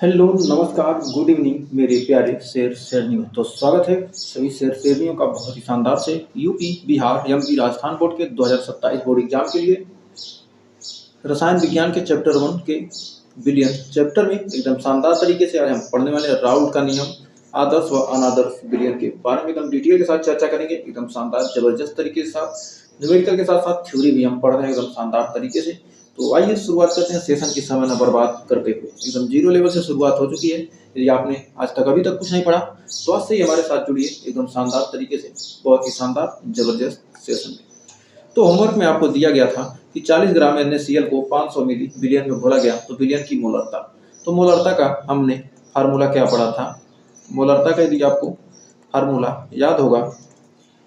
Hello, नमस्कार, good evening मेरे प्यारे शेर शेरनियों। तो स्वागत है सभी शेर शेरनियों का बहुत ही शानदार से UP, Bihar, MP, Rajasthan board के 2027 बोर्ड एग्जाम के लिए रसायन विज्ञान के चैप्टर 1 के विलयन चैप्टर में एकदम शानदार तरीके से आज हम पढ़ने वाले राउल्ट का नियम, आदर्श व अनादर्श विलयन के बारे में एकदम डिटेल के साथ चर्चा करेंगे। एकदम शानदार जबरदस्त तरीके के साथ न्यूमेरिकल के साथ साथ थ्योरी भी हम पढ़ रहे हैं एकदम शानदार तरीके से। तो आइए शुरुआत करते हैं सेशन की समय न बर्बाद करते हुए। एकदम जीरो लेवल से शुरुआत हो चुकी है। यदि आपने आज तक अभी तक कुछ नहीं पढ़ा तो आज से ही हमारे साथ जुड़िए एकदम शानदार तरीके से, बहुत ही शानदार जबरदस्त सेशन में। तो होमवर्क में आपको दिया गया था कि 40 ग्राम NaCl को 500 मिली विलयन में घोला गया तो विलयन की मोलरता। तो मोलरता का हमने फार्मूला क्या पढ़ा था? मोलरता का यदि आपको फार्मूला याद होगा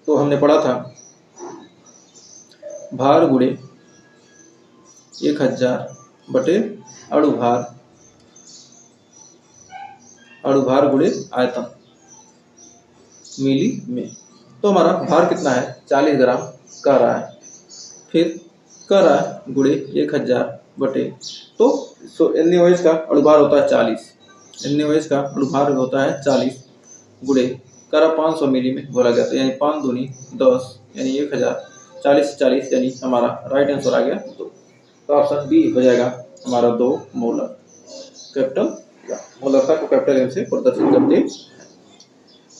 तो हमने पढ़ा था भार गुणे 1000 बटे अणुभार गुणे आयतन मिली में। तो हमारा भार कितना है? 40 ग्राम कह रहा है, फिर कह रहा है गुणे 1000 बटे, तो NaOH का अणुभार होता है 40, NaOH का अणुभार होता है 40 गुणे कह रहा 500 मिली में घोला गया, तो यानी 5 दूनी 10 यानी 1000, 40 से 40 यानी हमारा राइट आंसर आ गया 2। तो ऑप्शन बी हो जाएगा हमारा 2 मोलर। कैपिटल मोलरता को कैपिटल एम से प्रदर्शित करते हैं।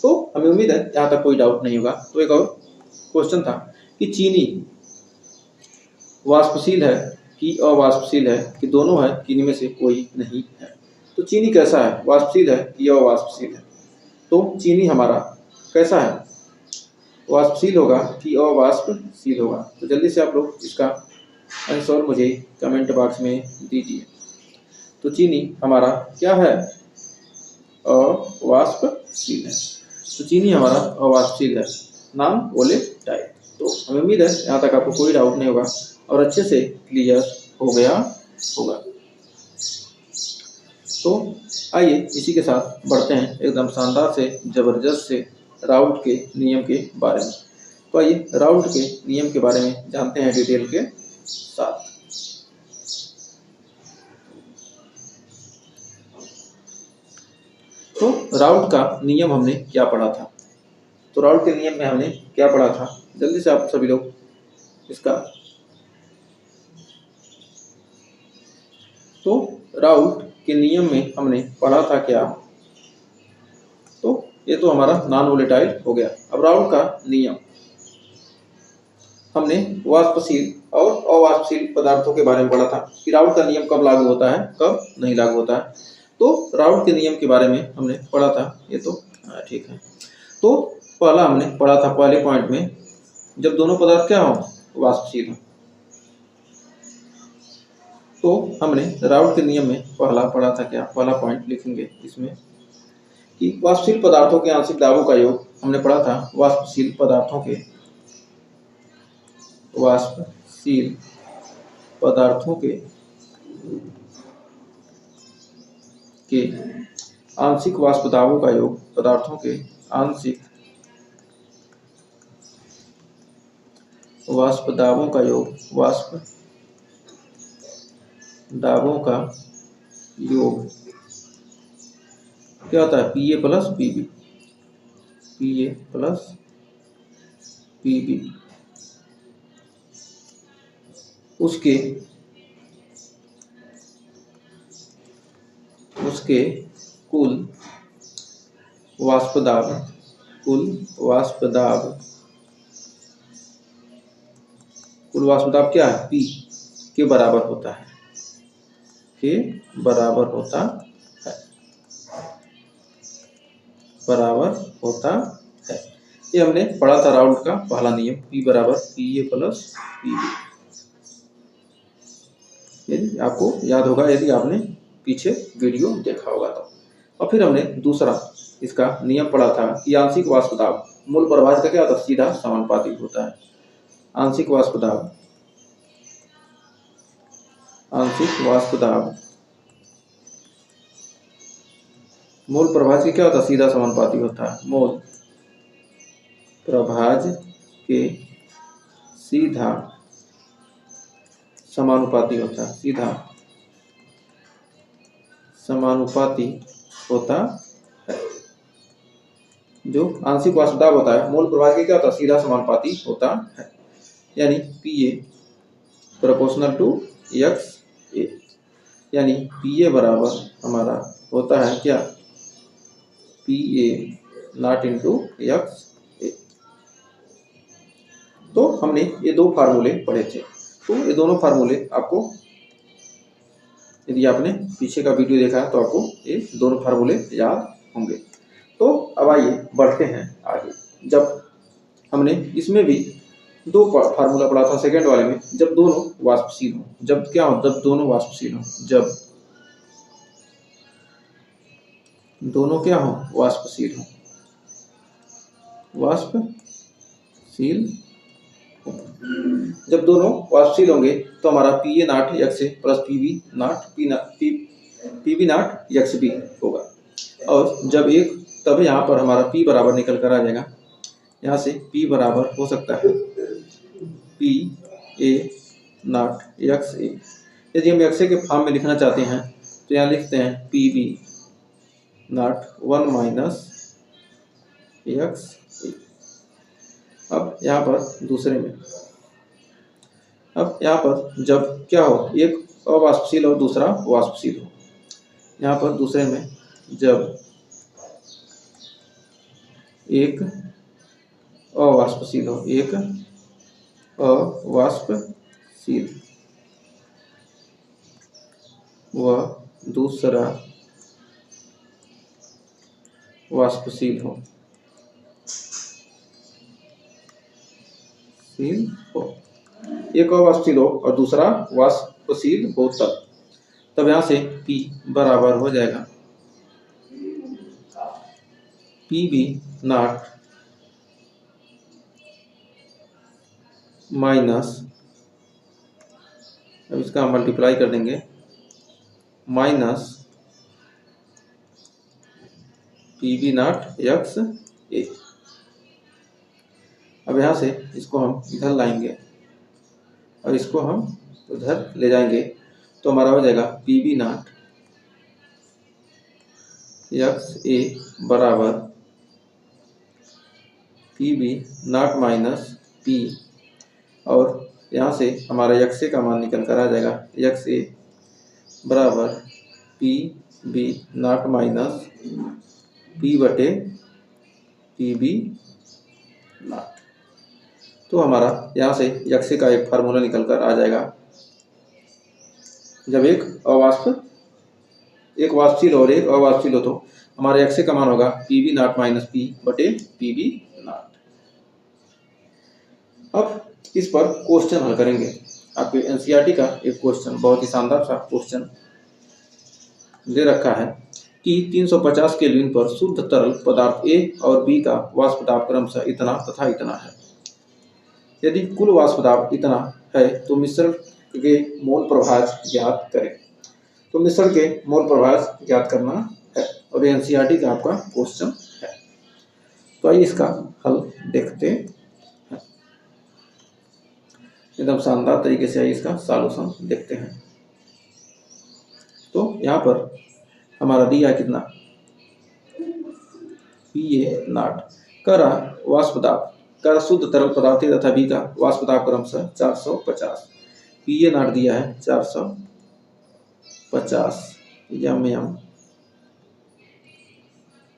तो हमें उम्मीद है यहाँ तक कोई डाउट नहीं होगा। तो एक और क्वेश्चन था कि चीनी वाष्पशील है कि अवाष्पशील है, कि दोनों है कि इनमें से कोई नहीं है। तो चीनी कैसा है? वाष्पशील है कि अवाष्पशील है? तो चीनी हमारा कैसा है? वाष्पशील होगा कि अवाष्पशील होगा? तो जल्दी से आप लोग इसका आंसर मुझे कमेंट बॉक्स में दीजिए। तो चीनी हमारा क्या है? अवाष्पशील है। तो चीनी हमारा अवाष्पशील है, नाम वोलेटाइल। तो हमें उम्मीद है यहाँ तक आपको कोई डाउट नहीं होगा और अच्छे से क्लियर हो गया होगा। तो आइए इसी के साथ बढ़ते हैं एकदम शानदार से जबरदस्त से राउल्ट के नियम के बारे में। तो आइए राउल्ट के नियम के बारे में जानते हैं डिटेल के साथ। तो राउल्ट का नियम हमने क्या पढ़ा था? तो राउल्ट के नियम में हमने क्या पढ़ा था? जल्दी से आप सभी लोग इसका। तो राउल्ट के नियम में हमने पढ़ा था क्या? तो ये तो हमारा नॉन वोलेटाइल हो गया। अब राउल्ट का नियम हमने वाष्पशील और अवाष्पशील पदार्थों के बारे में पढ़ा था कि राउल्ट का नियम कब लागू होता है, कब नहीं लागू होता है। तो राउल्ट के नियम के बारे में हमने पढ़ा था, ये तो ठीक है। तो पहला हमने पढ़ा था पहले पॉइंट में, जब दोनों पदार्थ क्या हो? वाष्पशील हो। तो हमने राउल्ट के नियम में पहला पढ़ा था क्या? पहला पॉइंट लिखेंगे इसमें कि वाष्पशील पदार्थों के आंशिक दाबों का योग हमने पढ़ा था। वाष्पशील पदार्थों के आंशिक वाष्प दाबों का योग, पदार्थों के आंशिक वाष्प दाबों का योग, वाष्प दाबों का योग क्या होता है? Pa plus Pb। उसके कुल वाष्प दाब क्या है? P के बराबर होता है, ये हमने पढ़ा था राउल्ट का पहला नियम, P बराबर Pa प्लस Pb। यदि आपको याद होगा, यदि आपने पीछे वीडियो देखा होगा तो। और फिर हमने दूसरा इसका नियम पढ़ा था कि आंशिक वाष्प दाब मूल प्रभाज का क्या होता है? सीधा समानुपातिक होता है। आंशिक वाष्प दाब मूल प्रभाज के क्या होता है? सीधा समानुपाती होता है। मूल प्रभाज के सीधा समानुपाती होता है, समानुपाती होता है। जो आंशिक वाष्प दाब होता है मूल प्रवाह के क्या होता है, सीधा समानुपाती होता है, यानी PA प्रोपोर्शनल टू XA, यानी PA बराबर हमारा होता है क्या, PA नॉट इंटू XA। तो हमने ये दो फार्मूले पढ़े थे, तो ये दोनों फार्मूले आपको, यदि आपने पीछे का वीडियो देखा है तो आपको ये दोनों फार्मूले याद होंगे। तो अब आइए बढ़ते हैं आगे। जब हमने इसमें भी दो फार्मूला पढ़ा था सेकेंड वाले में, जब दोनों वाष्पशील हो, जब क्या हो, जब दोनों वाष्पशील हो, जब दोनों क्या हो, वाष्पशील हो, वाष्पशील हो। जब दोनों वाष्पशील होंगे तो हमारा PA not XA plus PB not XB होगा। और जब एक, तब यहाँ पर हमारा P बराबर निकल कर आ जाएगा, यहाँ से P बराबर हो सकता है PA नॉट XA। यदि हम XA के फॉर्म में लिखना चाहते हैं तो यहाँ लिखते हैं PB नॉट 1 माइनस XA। अब यहाँ पर दूसरे में, अब यहाँ पर जब क्या हो, एक अवाष्पशील और दूसरा वाष्पशील हो, यहाँ पर दूसरे में जब एक अवाष्पशील हो, एक अवाष्पशील व दूसरा वाष्पशील हो, एक अवाष्पशील हो और दूसरा वाष्पशील हो, तब यहाँ से P बराबर हो जाएगा PB नॉट माइनस, अब इसका हम मल्टीप्लाई कर देंगे, माइनस PB नॉट XA। अब यहाँ से इसको हम इधर लाएंगे और इसको हम उधर ले जाएंगे, तो हमारा हो जाएगा PB नॉट XA बराबर PB नॉट माइनस P, और यहाँ से हमारा XA का मान निकल कर आ जाएगा, XA बराबर PB नॉट माइनस P बटे PB नॉट। तो हमारा यहाँ से XA का एक फार्मूला निकल कर आ जाएगा, जब एक वाष्पशील और एक अवाष्पशील हो तो हमारे XA का मान होगा PB नॉट माइनस P बटे PB नॉट। अब इस पर क्वेश्चन हल करेंगे। आपके एनसीईआरटी का एक क्वेश्चन, बहुत ही शानदार सा क्वेश्चन दे रखा है कि 350 केल्विन पर शुद्ध तरल पदार्थ A और B का वाष्प दाब क्रमशः इतना तथा इतना है। यदि कुल वाष्प दाब इतना है तो मिश्रण के मोल प्रभाज ज्ञात करें। तो मिश्रण के मोल प्रभाज ज्ञात करना है और एनसीईआरटी का आपका क्वेश्चन है। तो आइए इसका हल देखते हैं, एकदम शानदार तरीके से आइए इसका सॉल्यूशन देखते हैं। तो यहाँ पर हमारा दिया कितना, PA नॉट करा वाष्प दाब, करा शुद्ध तरल पदार्थ तथा B का वाष्प दाब क्रमशः 450, PA नॉट दिया है 450 mm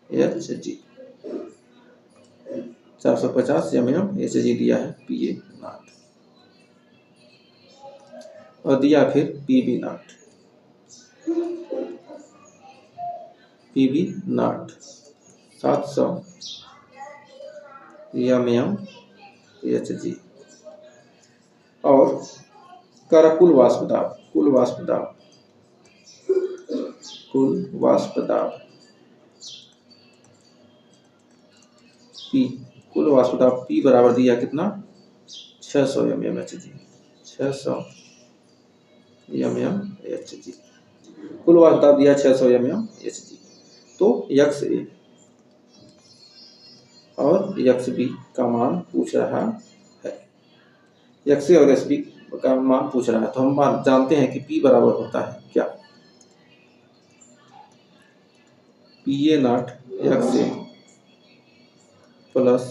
Hg, 450 mm Hg दिया है PA नॉट, और दिया फिर PB not, PB not 700 mm Hg, और करा कुल वाष्प दाब, कुल वाष्प दाब P, कुल वाष्प दाब P बराबर दिया कितना, 600 mm Hg, 600 mm Hg, कुल वाष्प दाब दिया 600 mm Hg। तो XA और XB का मान पूछ रहा है, XA और XB का मान पूछ रहा है, तो हम जानते हैं कि P बराबर होता है क्या, PA not XA plus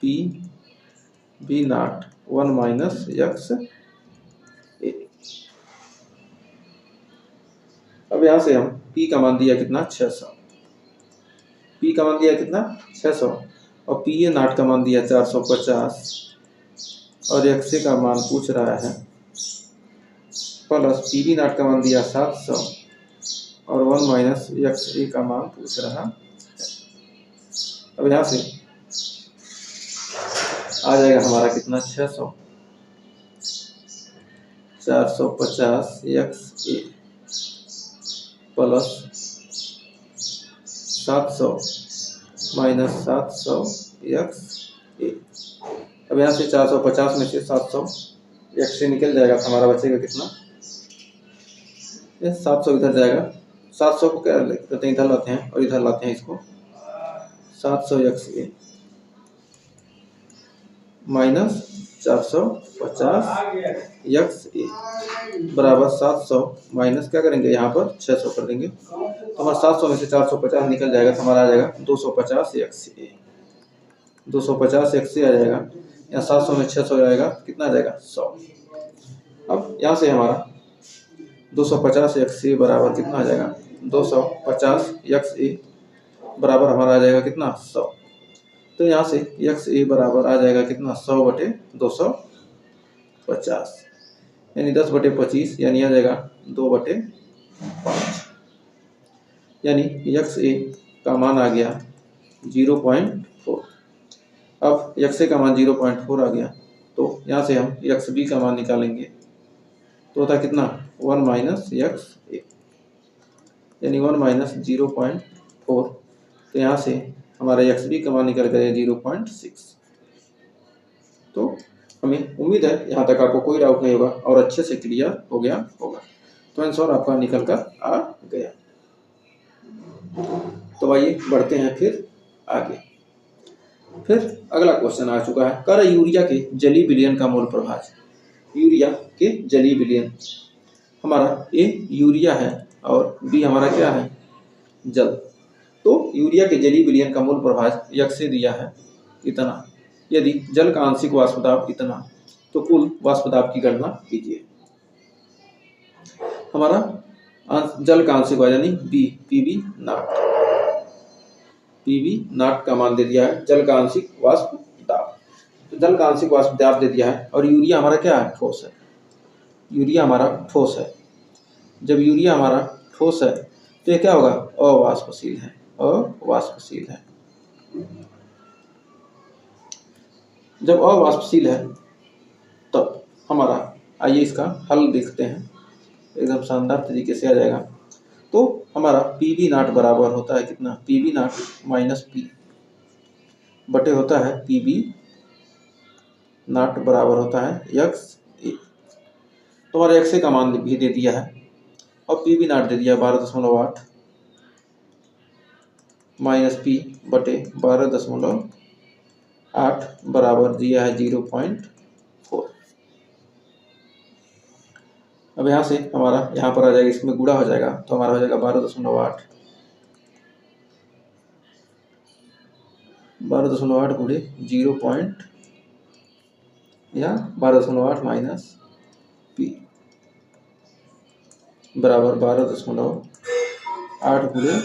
PB not 1 minus XA। अब यहाँ से हम P का मान दिया कितना 600, P का मान दिया कितना 600 और PA नॉट का मान दिया 450 और XA का मान पूछ रहा है प्लस PB नॉट का मान दिया 700 और 1 माइनस XA का मान पूछ रहा है। अब यहाँ से आ जाएगा हमारा कितना 600 450 XA प्लस 700 माइनस 700 XA। अब यहाँ से 450 में से 700 XA निकल जाएगा तो हमारा बचेगा कितना, 700 इधर जाएगा, 700 को क्या करते हैं इधर लाते हैं और इधर लाते हैं इसको, 700 XA माइनस 450 XA बराबर 700 माइनस क्या करेंगे यहाँ पर 600 कर देंगे तो हमारा 700 में से 450 निकल जाएगा तो हमारा आ जाएगा 250 XA, 250 XA आ जाएगा। यहाँ 700 में 600 जाएगा कितना आ जाएगा 100। अब यहाँ से हमारा 250 XA बराबर कितना आ जाएगा 250 XA बराबर हमारा आ जाएगा कितना 100। तो यहाँ से XA बराबर आ जाएगा कितना 100/250 यानी 10/25 यानी आ जाएगा 2/5 यानी XA का मान आ गया 0.4। अब XA का मान 0.4 आ गया तो यहाँ से हम XB का मान निकालेंगे तो होता कितना 1 माइनस XA यानी 1 माइनस 0.4। तो यहाँ से हमारा XB का मान निकल गया 0.6। तो हमें उम्मीद है यहाँ तक आपको कोई डाउट नहीं होगा और अच्छे से क्लियर हो गया होगा। तो आंसर आपका निकल कर आ गया। तो आइए बढ़ते हैं फिर आगे। फिर अगला क्वेश्चन आ चुका है, कर यूरिया के जलीय विलयन का मोल प्रभाज। यूरिया के जलीय विलयन, हमारा ए यूरिया है और बी हमारा क्या है जल। तो यूरिया के जलीय विलयन का मोल प्रभाज XA दिया है इतना, यदि जल का आंशिक वाष्प दाब इतना तो कुल वाष्प दाब की गणना कीजिए। हमारा जल का आंशिक यानी बी पीबी नॉट का मान दे दिया है, जल का आंशिक वाष्प दाब, तो जल का आंशिक वाष्प दाब दे दिया है और यूरिया हमारा क्या है ठोस है, यूरिया हमारा ठोस है। जब यूरिया हमारा ठोस है तो ये क्या होगा अवाष्पशील है, अवाष्पशील है। जब अवाष्पशील है तब हमारा आइए इसका हल देखते हैं, एकदम शानदार तरीके से आ जाएगा। तो हमारा PB नॉट बराबर होता है कितना PB नॉट माइनस P बटे होता है PB नॉट बराबर होता है XA। तो हमारे XA का मान भी दे दिया है और PB नॉट दे दिया 12.8 माइनस P बटे 12.8 बराबर दिया है 0.4। अब यहाँ से हमारा यहाँ पर आ जाएगा, इसमें गुणा हो जाएगा तो हमारा हो जाएगा 12.8 गुणे 0. या 12.8 माइनस P बराबर 12.8 गुणे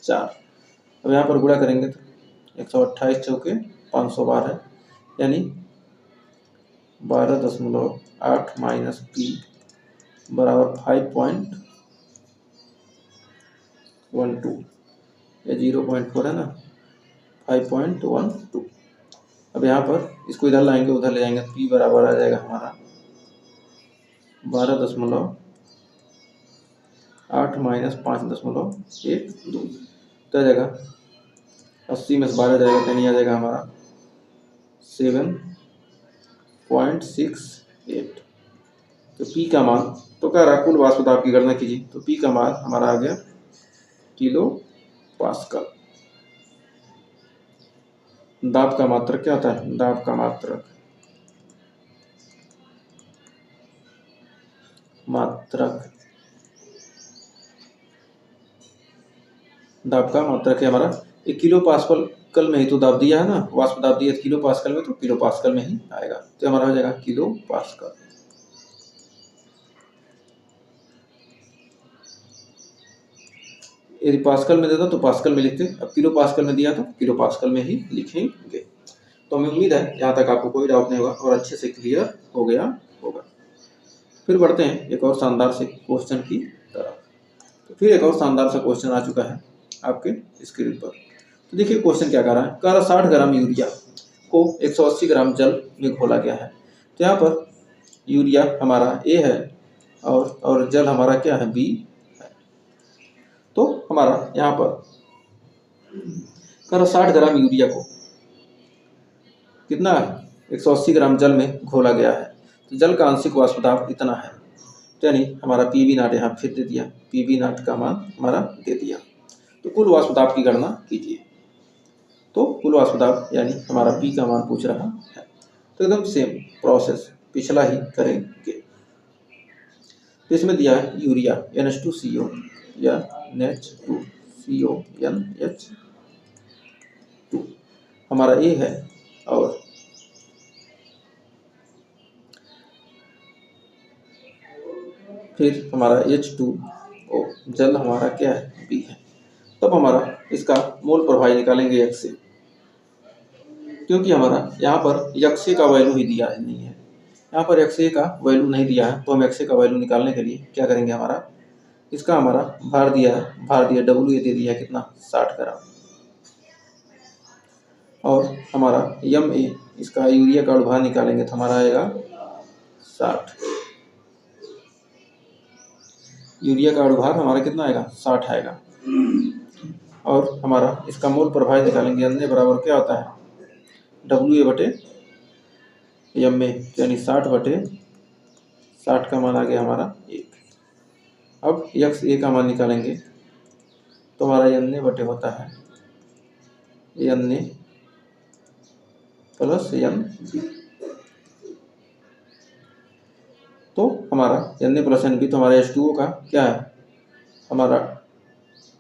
4। अब यहाँ पर गुणा करेंगे तो 128 चौके 512 यानी 12.8 माइनस P बराबर 5.12 या 0.4 है ना 5.12। अब यहाँ पर इसको इधर लाएंगे उधर ले जाएंगे तो P बराबर आ जाएगा हमारा 12.8 माइनस 5.12 तो आ जाएगा 80 में से 12 जाएगा तो नहीं आ जाएगा हमारा 7.68। तो P का मान तो कह रहा कुल वाष्प दाब की गणना कीजिए, तो P का मान हमारा आ गया किलो पास्कल। दाब का मात्रक क्या होता है, दाब का मात्रक दाब का मात्रक है हमारा। 1 किलो पास्कल में ही तो दाब दिया है ना, वाष्प दाब दिया किलो पास्कल में, तो किलो पास्कल में ही आएगा, तो हमारा हो जाएगा किलो पास्कल। यदि पास्कल में देता तो पास्कल में लिखते, अब किलो पास्कल में दिया तो किलो पास्कल में ही लिखेंगे। तो हमें उम्मीद है यहाँ तक आपको कोई डाउट नहीं होगा और अच्छे से क्लियर हो गया होगा। फिर बढ़ते हैं एक और शानदार से क्वेश्चन की तरफ। तो फिर एक और शानदार सा क्वेश्चन आ चुका है आपके स्क्रीन पर। तो देखिए क्वेश्चन क्या कह रहा है, कह रहा 60 ग्राम यूरिया को 180 ग्राम जल में घोला गया है। तो यहाँ पर यूरिया हमारा ए है और जल हमारा क्या है, बी है। तो हमारा यहाँ पर कह रहा 60 ग्राम यूरिया को कितना 180 ग्राम जल में घोला गया है, तो जल का आंशिक वाष्प दाब इतना है। तो यानी हमारा पी वी नाट यहाँ फिर दे दिया, पी वी नाट का मान हमारा दे दिया। तो कुल वाष्प दाब की गणना कीजिए। तो कुल वाष्प दाब यानी हमारा पी का मान पूछ रहा है। तो एकदम सेम प्रोसेस पिछला ही करेंगे। तो इसमें दिया है यूरिया NH2CO या NH2CO NH2 हमारा ए है और फिर हमारा H2O जल हमारा क्या है, बी है। तब हमारा इसका मोल प्रभावी निकालेंगे यक्ष से, क्योंकि हमारा यहाँ पर यक्ष का वैल्यू ही दिया नहीं है, यहाँ पर यक्ष का वैल्यू नहीं दिया है। तो हम यक्ष का वैल्यू निकालने के लिए क्या करेंगे, हमारा इसका हमारा भार दिया है, भार दिया डब्ल्यू दे दिया है कितना 60 ग्राम, और हमारा यम ए इसका यूरिया का भार निकालेंगे तो हमारा आएगा 60। यूरिया का भार हमारा कितना आएगा, 60 आएगा। और हमारा इसका मोल प्रभावी निकालेंगे, अन्य बराबर क्या होता है डब्ल्यू ए बटे यम ए, यानी 60 बटे 60 का मान आ गया हमारा 1। अब यक्स ए का मान निकालेंगे तो हमारा अन्य बटे होता है अन्य प्लस एन बी। तो हमारा अन्य प्लस एन बी, तो हमारा H2O का क्या है, हमारा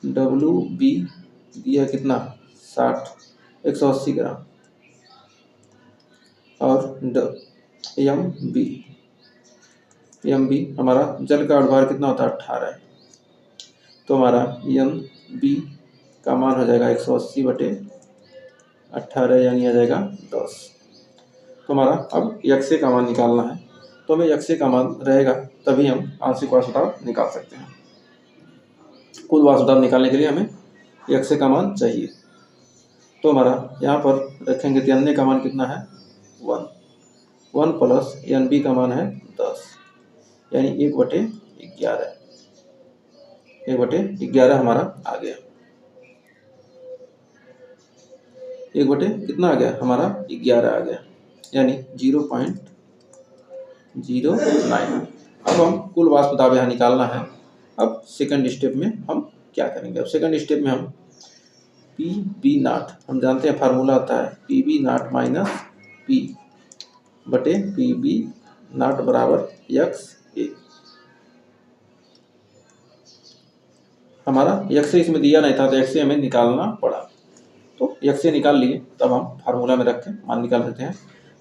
डब्ल्यू बी दिया कितना 60 180 ग्राम, और एम बी हमारा जल का भार कितना होता है 18 है। तो हमारा एम बी का मान हो जाएगा 180 बटे 18 यानी आ जाएगा 10। तो हमारा अब यक्ष का मान निकालना है, तो हमें यक्ष का मान रहेगा तभी हम आंशिक वाष्प दाब निकाल सकते हैं। कुल वाष्प दाब निकालने के लिए हमें यक्ष का मान चाहिए। तो हमारा यहाँ पर रखेंगे तो अन्य का मान कितना है 1 प्लस एन बी का मान है 10, यानी 1/11 1/11 हमारा आ गया। 1 कितना आ गया हमारा 11 आ गया, यानी 0.09। अब हम कुल वाष्प दाब यहाँ निकालना है। अब सेकंड स्टेप में हम क्या करेंगे, अब सेकंड स्टेप में हम पी बी नाट, हम जानते हैं फार्मूला आता है पी बी नाट माइनस पी बटे पी बी नाट बराबर यक्स ए। हमारा यक्स इसमें दिया नहीं था तो यक्स हमें निकालना पड़ा, तो यक्स निकाल लिए। तब हम फार्मूला में रख के मान निकाल देते हैं।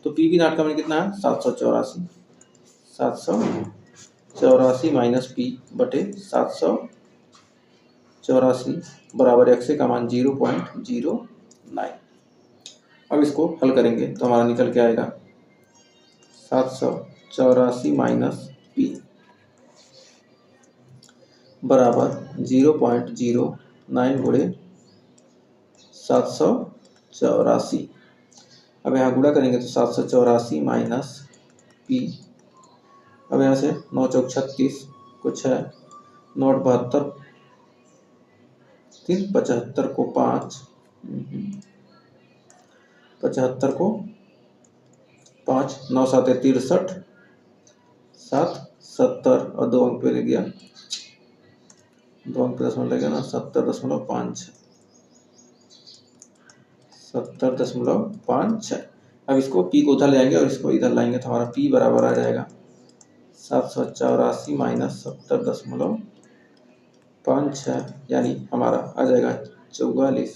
तो पी बी नाट का मान कितना है 784 माइनस पी बटे 784 बराबर यक्स का मान 0.09। अब इसको हल करेंगे तो हमारा निकल के आएगा 784 माइनस पी बराबर 0.09 गुणे 784। अब यहाँ गुणा करेंगे तो 784 माइनस पी, अब यहाँ से 9 चौक 36 कुछ है 9 72 3 75 को 5 75 को 5 9 7 63 7 70 और 2 अंक पे लग गया, 2 अंक पे दशमलव लगेगा ना 70.56। अब इसको पी को उधर ले आएंगे और इसको इधर लाएंगे तो हमारा पी बराबर आ जाएगा 784 माइनस 70.56, यानी हमारा आ जाएगा 44,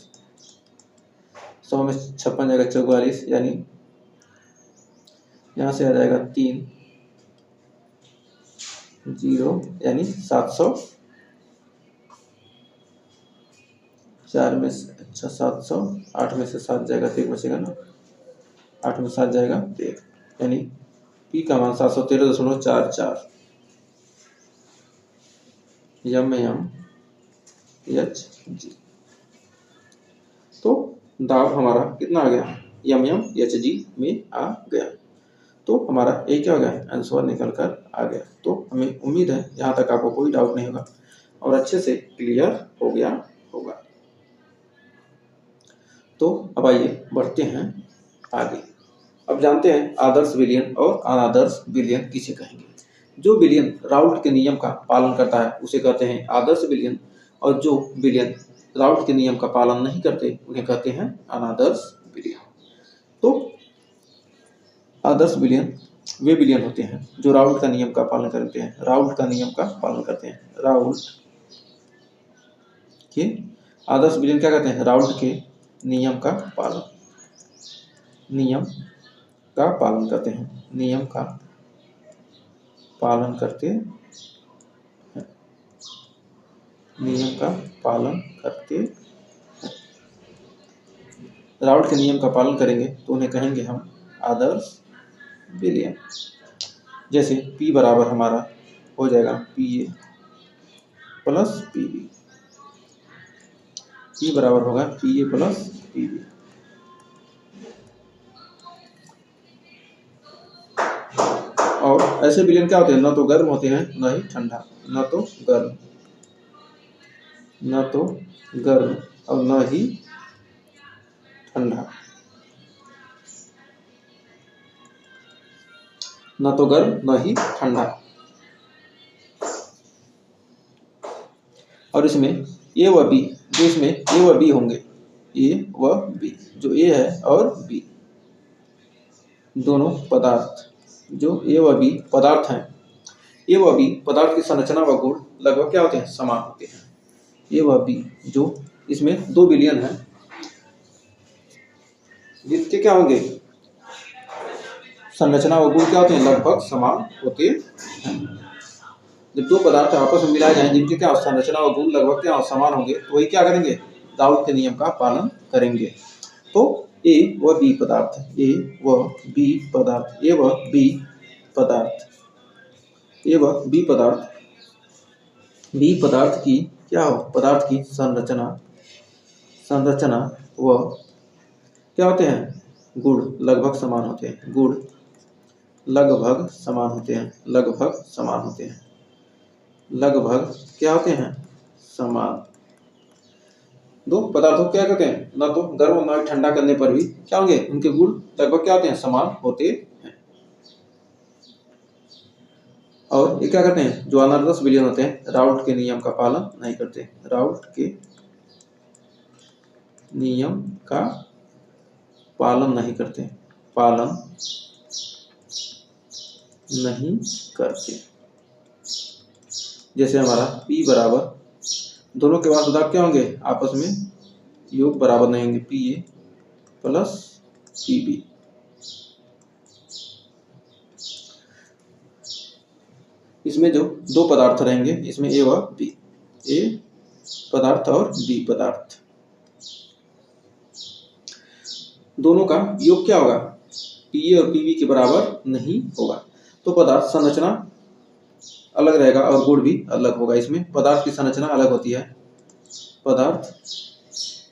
100 में 56 जाएगा 44, यानी यहाँ से आ जाएगा 3 0, यानी 700। 4 में से 700, 8 में से 7 जाएगा तो 1 बचेगा ना, 8 में 7 जाएगा तो 1, यानी पी का मान 713.44 mmHg। तो दाब हमारा कितना आ गया, mmHg में आ गया। तो हमारा ये क्या हो गया, आंसर निकल कर आ गया। तो हमें उम्मीद है यहाँ तक आपको कोई डाउट नहीं होगा और अच्छे से क्लियर हो गया होगा। तो अब आइए बढ़ते हैं आगे। अब जानते हैं आदर्श विलयन और अनादर्श विलयन किसे कहेंगे। जो विलयन राउल्ट के नियम का पालन करता है उसे कहते हैं आदर्श विलयन, और जो विलयन राउल्ट के नियम का पालन नहीं करते उन्हें कहते हैं अनादर्श विलयन। तो आदर्श विलयन वे विलयन होते हैं जो राउल्ट का नियम का पालन करते हैं, राउल्ट का नियम का पालन करते हैं। राउल्ट के आदर्श विलयन क्या कहते हैं, राउल्ट के नियम का पालन, नियम का पालन करते हैं, नियम का पालन करते हैं, नियम का पालन करते हैं। राउल्ट के नियम का पालन करेंगे तो उन्हें कहेंगे हम आदर्श विलयन। जैसे P बराबर हमारा हो जाएगा PA प्लस PB, P बराबर होगा PA प्लस PB। और ऐसे विलयन क्या होते हैं, ना तो गर्म होते हैं ना ही ठंडा, ना तो गर्म और ना ही ठंडा, ना तो गर्म ना ही ठंडा। और इसमें A व B, जो इसमें A व B होंगे, A व B, जो A है और B दोनों पदार्थ, जो A व B पदार्थ हैं, A व B पदार्थ की संरचना व गुण लगभग क्या होते हैं, समान होते हैं। A व B, जो इसमें दो विलयन हैं जिसके क्या होंगे, संरचना व गुण क्या होते हैं, लगभग समान होते हैं। जब दो पदार्थ आपस में मिलाए जाएं जिनके क्या संरचना व गुण लगभग क्या समान होंगे तो वही क्या करेंगे, राउल्ट के नियम का पालन करेंगे। तो A व B पदार्थ, A व B पदार्थ, A व B पदार्थ, A व B पदार्थ, B पदार्थ की क्या हो, पदार्थ की संरचना व क्या होते हैं, गुण लगभग समान होते हैं, गुण लगभग समान होते हैं, लगभग समान होते हैं, लगभग क्या होते हैं, समान। दो पदार्थों को क्या कहते हैं, ना तो गर्म ना ठंडा करने पर भी क्या होंगे, उनके गुण लगभग क्या होते हैं, समान होते हैं। और ये क्या करते हैं, जो अनादर्श विलयन होते हैं राउल्ट के नियम का पालन नहीं करते, राउल्ट के नियम का पालन नहीं करते, पालन नहीं करते। जैसे हमारा P बराबर, दोनों के बाद क्या होंगे, आपस में योग बराबर नहीं होंगे, PA प्लस PB। इसमें जो दो पदार्थ रहेंगे, इसमें A व B, A पदार्थ और B पदार्थ, दोनों का योग क्या होगा, PA और PB के बराबर नहीं होगा। तो पदार्थ संरचना अलग रहेगा और गुण भी अलग होगा। इसमें पदार्थ की संरचना अलग होती है, पदार्थ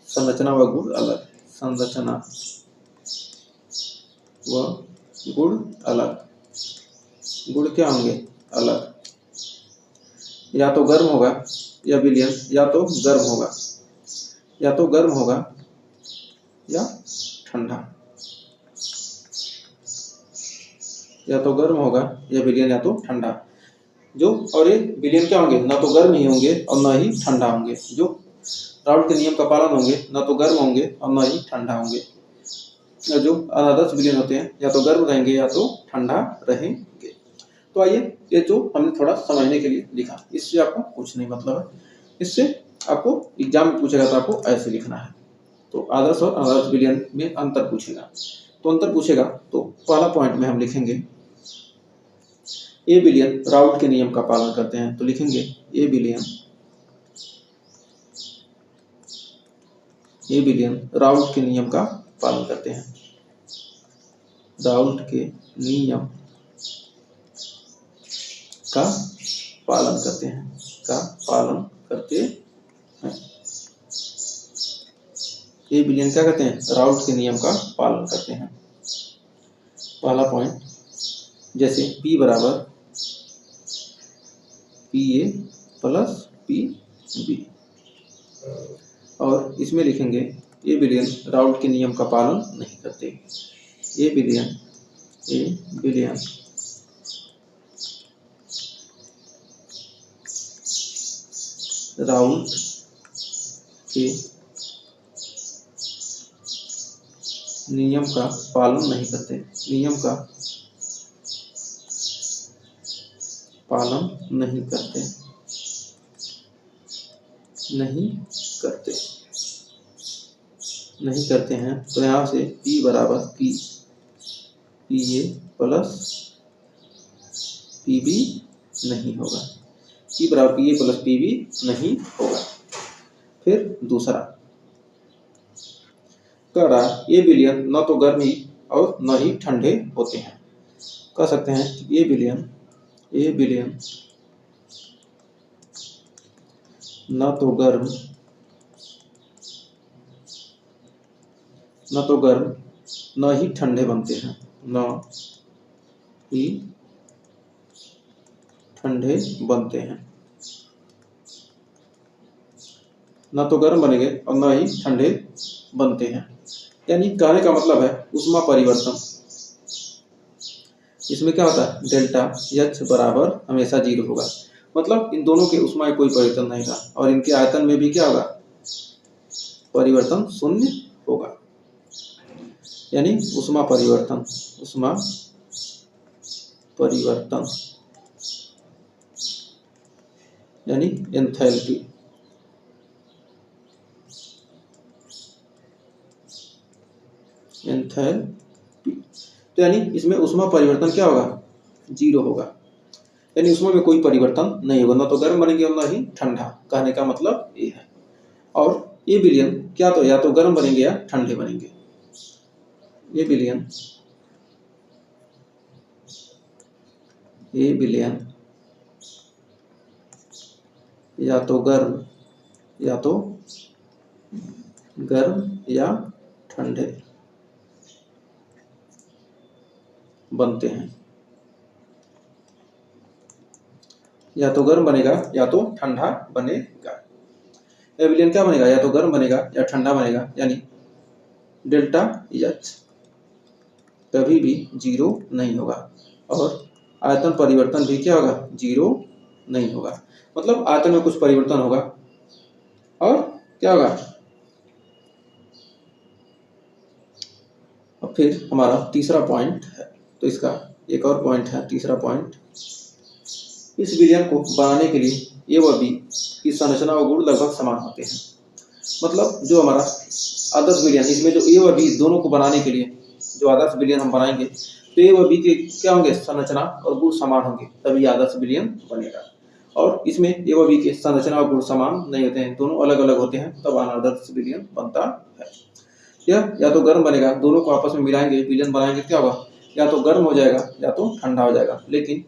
संरचना व गुण अलग, संरचना व गुण अलग, गुण क्या होंगे, अलग। या तो गर्म होगा या विलयन, या तो गर्म होगा, या तो गर्म होगा या ठंडा, या तो गर्म होगा या विलयन या तो ठंडा। जो और ये विलयन क्या होंगे, ना तो गर्म ही होंगे और ना ही ठंडा होंगे। जो राउल्ट के नियम का पालन होंगे, ना तो गर्म होंगे और ना ही ठंडा होंगे। जो अनादर्श विलयन होते हैं या तो गर्म रहेंगे या तो ठंडा रहेंगे। तो आइए, ये जो हमने थोड़ा समझने के लिए लिखा, इससे आपको कुछ नहीं मतलब है, इससे आपको एग्जाम में पूछेगा तो आपको ऐसे लिखना है। तो आदर्श और अनादर्श विलयन में अंतर पूछेगा, तो अंतर पूछेगा तो पहला पॉइंट में हम लिखेंगे ए विलयन राउट के नियम का पालन करते हैं, तो लिखेंगे ए विलयन राउट के नियम का पालन करते हैं, राउट के नियम का पालन करते हैं, ये विलयन क्या करते हैं, राउट के नियम का पालन करते हैं। पहला पॉइंट, जैसे P बराबर PA प्लस PB, और इसमें लिखेंगे ए विलयन राउट के नियम का पालन नहीं करते। ए विलयन राउट के नियम का पालन नहीं करते, नियम का पालन नहीं करते हैं। तो यहाँ से P बराबर PA प्लस PB नहीं होगा, P बराबर PA प्लस PB नहीं होगा। फिर दूसरा कह रहा है ये विलयन न तो गर्मी और न ही ठंडे होते हैं। कह सकते हैं ये विलयन न तो गर्म न ही ठंडे बनते हैं, न ही ठंडे बनते हैं। न तो गर्म बनेंगे और न ही ठंडे बनते हैं, यानी कहने का मतलब है ऊष्मा परिवर्तन। इसमें क्या होता है, डेल्टा H बराबर हमेशा 0 होगा, मतलब इन दोनों के ऊष्मा में कोई परिवर्तन नहीं होगा, और इनके आयतन में भी क्या होगा, परिवर्तन शून्य होगा, यानी ऊष्मा परिवर्तन यानी एंथैल्पी। तो यानी इसमें ऊष्मा परिवर्तन क्या होगा, 0 होगा, यानी ऊष्मा में कोई परिवर्तन नहीं होगा, न तो गर्म बनेंगे और न ही ठंडा। कहने का मतलब ये है। और ये विलयन क्या तो या तो गर्म बनेंगे या ठंडे बनेंगे। ये विलयन या तो गर्म या ठंडे बनते हैं, या तो गर्म बनेगा या तो ठंडा बनेगा। यह विलयन क्या बनेगा, या तो गर्म बनेगा या ठंडा बनेगा, यानी डेल्टा H कभी भी 0 नहीं होगा, और आयतन परिवर्तन भी क्या होगा, 0 नहीं होगा, मतलब आयतन में कुछ परिवर्तन होगा। और क्या होगा, और फिर हमारा तीसरा पॉइंट है, तो इसका एक और पॉइंट है, तीसरा पॉइंट, इस विलयन को बनाने के लिए ए व बी की संरचना और गुण लगभग समान होते हैं। मतलब जो हमारा आदर्श विलयन, इसमें जो ए व बी दोनों को बनाने के लिए जो आदर्श विलयन हम बनाएंगे, तो ए व बी के क्या होंगे, संरचना और गुण समान होंगे, तभी आदर्श विलयन बनेगा। और इसमें ए व बी के संरचना और गुण समान नहीं होते हैं, दोनों अलग अलग होते हैं, तब आदर्श विलयन बनता है। यह या तो गर्म बनेगा, दोनों को आपस में मिलाएंगे, विलयन बनाएंगे, क्या होगा, या तो गर्म हो जाएगा या तो ठंडा हो जाएगा। लेकिन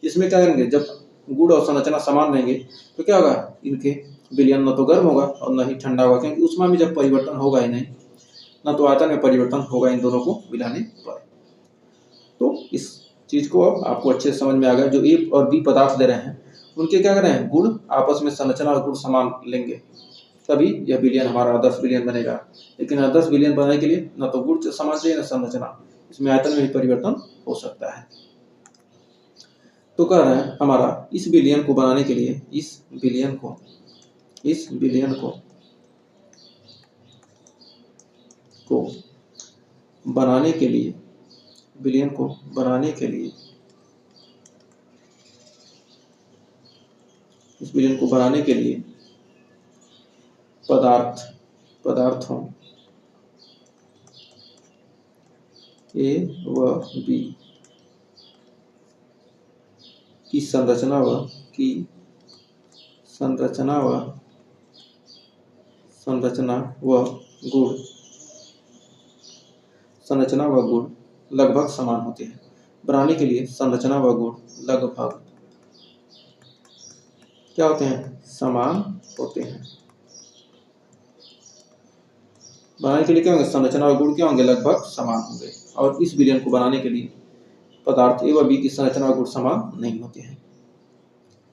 इसमें क्या करेंगे, जब गुण और संरचना समान रहेंगे तो क्या होगा, इनके विलयन न तो गर्म होगा और न ही ठंडा होगा, क्योंकि ऊष्मा में जब परिवर्तन होगा ही नहीं, न तो आयतन में परिवर्तन होगा इन दोनों को मिलाने पर। तो इस चीज को अब आपको अच्छे से समझ में आ गया। जो ए और बी पदार्थ दे रहे हैं उनके क्या करें, गुण आपस में संरचना और गुण समान लेंगे, तभी यह विलयन हमारा आदर्श विलयन बनेगा। लेकिन आदर्श विलयन बनाने के लिए न तो गुण समान चाहिए न संरचना, इसमें आयतन में भी परिवर्तन हो सकता है। तो कह रहे हैं हमारा इस विलयन को बनाने के लिए, इस विलयन को बनाने के लिए पदार्थों ए व बी की संरचना व गुण लगभग समान होते हैं। बनाने के लिए संरचना व गुण लगभग क्या होते हैं? समान होते हैं। बनाने के लिए क्या होंगे? संरचना और गुण क्या होंगे? लगभग समान होंगे। और इस विलयन को बनाने के लिए पदार्थ ए व बी की संरचना और गुण समान नहीं होते हैं।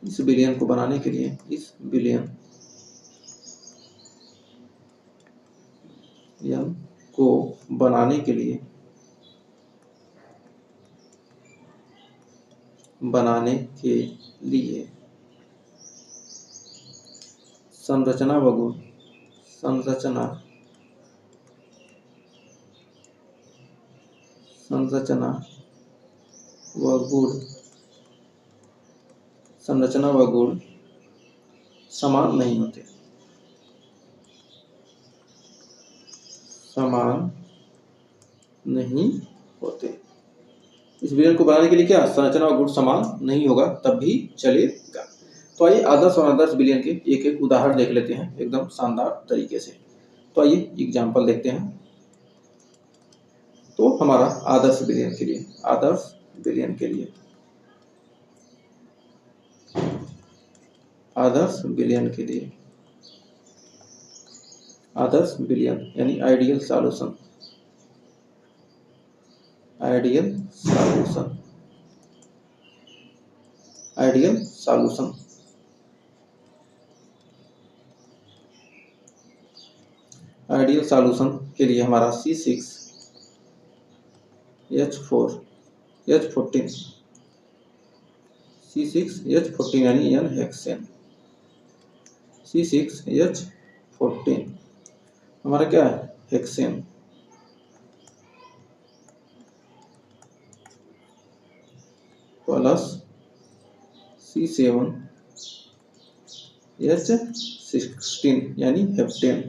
इस विलयन को बनाने के लिए संरचना व गुण समान नहीं होते। इस विलयन को बनाने के लिए क्या? संरचना और गुण समान नहीं होगा तब भी चलेगा। तो आइए आदर्श और अनादर्श विलयन के एक एक उदाहरण देख लेते हैं एकदम शानदार तरीके से। तो आइए एग्जाम्पल देखते हैं। तो हमारा आदर्श विलयन के लिए आदर्श विलयन यानी आइडियल सॉल्यूशन के लिए हमारा C6H14 यानी N हेक्सेन। C6H14 हमारा क्या है? हेक्सेन प्लस C7H16 यानी हेप्टेन।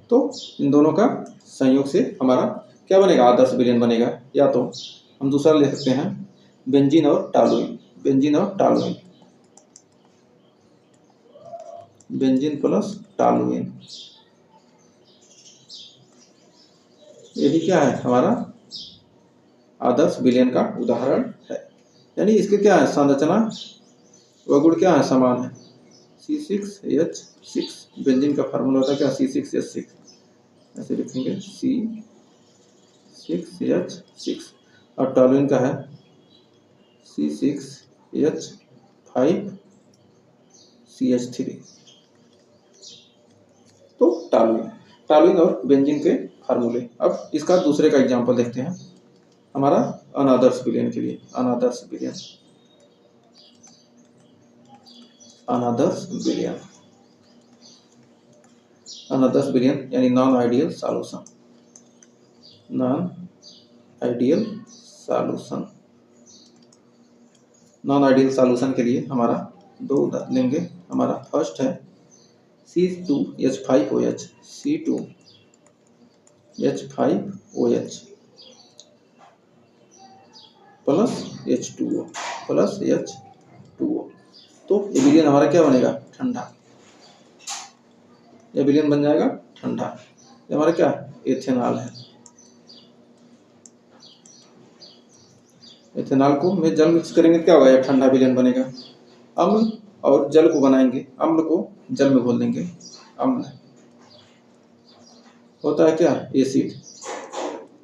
तो इन दोनों का संयोग से हमारा क्या बनेगा? आदर्श विलयन बनेगा। या तो हम दूसरा ले सकते हैं बेंजीन और टॉलुइन। बेंजीन प्लस टॉलुइन, ये भी क्या है? हमारा आदर्श विलयन का उदाहरण है। यानी इसके क्या है? संरचना व गुण क्या है? समान है। C6H6 बेंजीन का फार्मूला होता है क्या? C6H6 ऐसे लिखेंगे C6H6 और टॉलुइन का है C6H5CH3। तो टॉलुइन और बेंजीन के फार्मूले। अब इसका दूसरे का एग्जांपल देखते हैं हमारा अनादर्श विलयन के लिए। अनादर्श विलयन यानी non ideal solution. Non ideal solution के लिए हमारा दो उदाहरण लेंगे। हमारा फर्स्ट है C2H5OH प्लस H2O तो ये विलयन हमारा क्या बनेगा? ठंडा। यह विलयन बन जाएगा ठंडा। ये हमारा क्या? एथेनॉल है। एथेनॉल को में जल मिक्स करेंगे क्या होगा? यह ठंडा विलयन बनेगा। अम्ल और जल को बनाएंगे। अम्ल को जल में घोल देंगे। अम्ल होता है क्या? एसिड।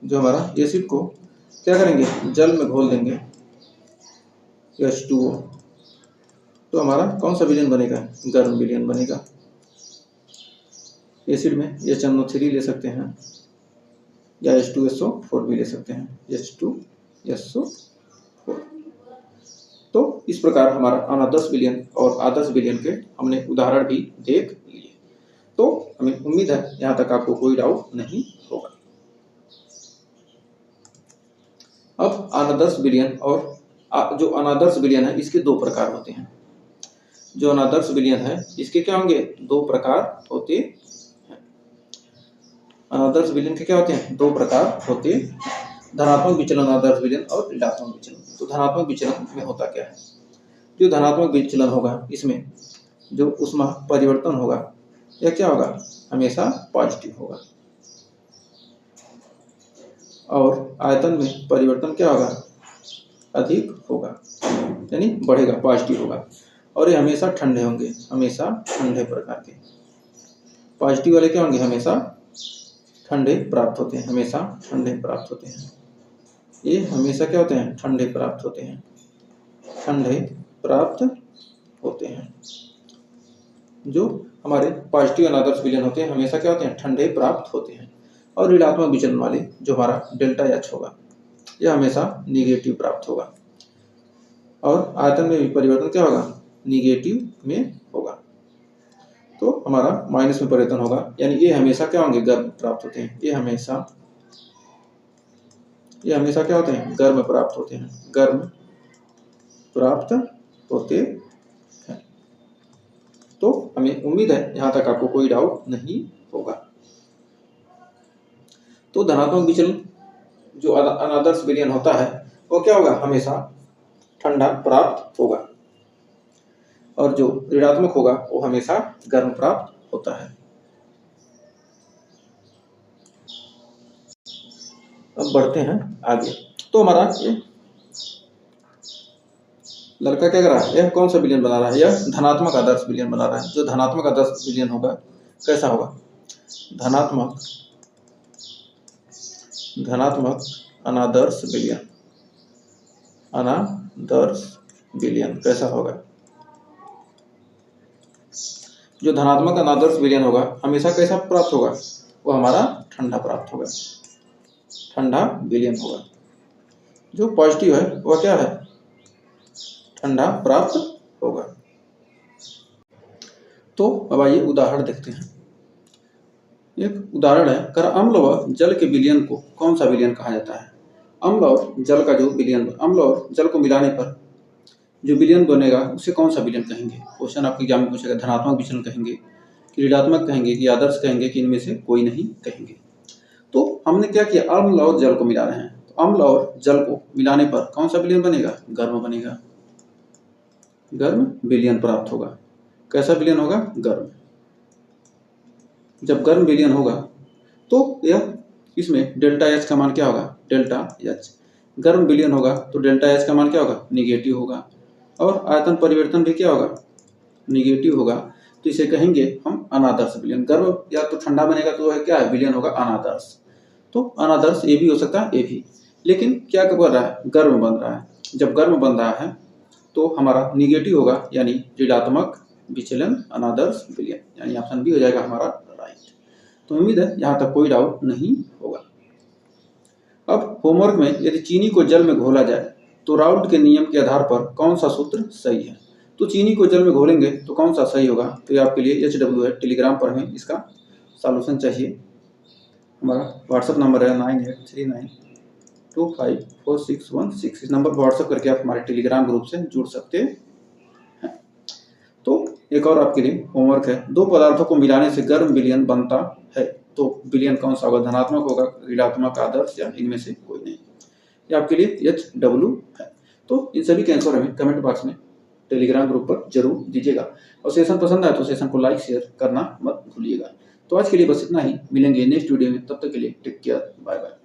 जो हमारा एसिड को क्या करेंगे? जल में घोल देंगे H2O। तो हमारा कौन सा विलयन बनेगा? गर्म विलयन बनेगा। एसिड में HNO3 ले सकते हैं या H2SO4 भी ले सकते हैं। H2SO4। तो इस प्रकार हमारा अनादर्श विलयन और आदर्श विलयन के हमने उदाहरण भी देख लिए। तो हमें उम्मीद है यहाँ तक आपको कोई डाउट नहीं होगा। अब अनादर्श विलयन और जो अनादर्श विलयन है इसके दो प्रकार होते हैं। जो अनादर्श विलयन है इसके क्या होंगे, दो प्रकार होते हैं। अनादर्श विलयन के क्या होते हैं, दो प्रकार होते हैं, धनात्मक विचलन आदर्श विलयन और ऋणात्मक विचलन। तो धनात्मक विचलन में होता क्या है, जो धनात्मक विचलन होगा इसमें जो ऊष्मा परिवर्तन होगा यह क्या होगा, हमेशा पॉजिटिव होगा, और आयतन में परिवर्तन क्या होगा, अधिक होगा, यानी बढ़ेगा, पॉजिटिव होगा, और ये हमेशा ठंडे होंगे, हमेशा ठंडे प्रकार के। पॉजिटिव वाले क्या होंगे, हमेशा ठंडे प्राप्त होते हैं, हमेशा ठंडे प्राप्त होते हैं। ये हमेशा क्या होते हैं, ठंडे प्राप्त होते हैं, ठंडे प्राप्त होते हैं। जो हमारे पॉजिटिव अनादर्श विलयन होते हैं हमेशा क्या होते हैं, ठंडे प्राप्त होते हैं। और ऋणात्मक विचलन वाले जो हमारा डेल्टा एच होगा यह हमेशा निगेटिव प्राप्त होगा, और आयतन में भी परिवर्तन क्या होगा, निगेटिव में होगा। तो हमारा माइनस में परिवर्तन होगा, यानी ये हमेशा क्या होंगे, गर्म प्राप्त होते हैं। ये हमेशा क्या होते हैं, गर्म प्राप्त होते हैं, गर्म प्राप्त होते हैं। तो हमें उम्मीद है यहाँ तक आपको कोई डाउट नहीं होगा। तो धनात्मक विचलन जो अनादर्श विलयन होता है वो क्या होगा, हमेशा ठंडा प्राप्त होगा, और जो ऋणात्मक होगा वो हमेशा गर्म प्राप्त होता है। अब बढ़ते हैं आगे। तो हमारा ये लड़का क्या कर रहा है, यह कौन सा विलयन बना रहा है, यह धनात्मक आदर्श विलयन बना रहा है। जो धनात्मक आदर्श विलयन होगा कैसा होगा, धनात्मक अनादर्श विलयन, अनादर्श विलयन कैसा होगा। जो धनात्मक अनादर्श विलयन होगा हमेशा कैसा प्राप्त होगा, वो हमारा ठंडा प्राप्त होगा, ठंडा विलयन होगा। जो पॉजिटिव है वह क्या है, ठंडा प्राप्त होगा। तो अब आइए उदाहरण देखते हैं। एक उदाहरण है, कर अम्ल व जल के विलयन को कौन सा विलयन कहा जाता है। अम्ल और जल का जो विलयन, अम्ल और जल को मिलाने पर जो विलयन बनेगा उसे कौन सा विलयन कहेंगे। क्वेश्चन आपके एग्जाम में पूछेगा, धनात्मक विचलन कहेंगे कि ऋणात्मक कहेंगे कि आदर्श कहेंगे कि इनमें से कोई नहीं कहेंगे। तो हमने क्या किया, अम्ल और जल को मिला रहे हैं, तो अम्ल और जल को मिलाने पर कौन सा विलयन बनेगा, गर्म बनेगा, गर्म विलयन प्राप्त होगा। कैसा विलयन होगा, गर्म। जब गर्म विलयन होगा तो यह इसमें डेल्टा एच का मान क्या होगा, डेल्टा एच। गर्म विलयन होगा तो डेल्टा एच का मान क्या होगा, निगेटिव होगा, और आयतन परिवर्तन भी क्या होगा, निगेटिव होगा। तो इसे कहेंगे हम अनादर्श विलयन। गर्म या तो ठंडा बनेगा तो वह क्या है, विलयन होगा अनादर्श। तो अनादर्श ये भी हो सकता है, ये भी, लेकिन क्या कर रहा है, गर्म बन रहा है। जब गर्म बन रहा है तो हमारा निगेटिव होगा, यानी ऋणात्मक विचलन अनादर्श विलयन, यानी ऑप्शन बी हो जाएगा हमारा राइट। तो उम्मीद है यहाँ तक कोई डाउट नहीं होगा। अब होमवर्क में यदि चीनी को जल में घोला जाए तो राउल्ट के नियम के आधार पर कौन सा सूत्र सही है। तो चीनी को जल में घोलेंगे तो कौन सा सही होगा, तो ये आपके लिए HW है, टेलीग्राम पर हमें इसका सॉल्यूशन चाहिए। हमारा व्हाट्सअप नंबर है 9839254616। इस नंबर पर व्हाट्सअप करके आप हमारे टेलीग्राम ग्रुप से जुड़ सकते हैं। तो एक और आपके लिए होमवर्क है, दो पदार्थों को मिलाने से गर्म विलयन बनता है, तो विलयन कौन सा होगा, धनात्मक होगा, ऋणात्मक, आदर्श, या इनमें से कोई नहीं। ये आपके लिए HW है। तो इन सभी के आंसर हमें कमेंट बॉक्स में टेलीग्राम ग्रुप पर जरूर दीजिएगा, और सेशन पसंद आए तो सेशन को लाइक शेयर करना मत भूलिएगा। तो आज के लिए बस इतना ही, मिलेंगे नेक्स्ट वीडियो में, तब तक के लिए टेक केयर, बाय बाय।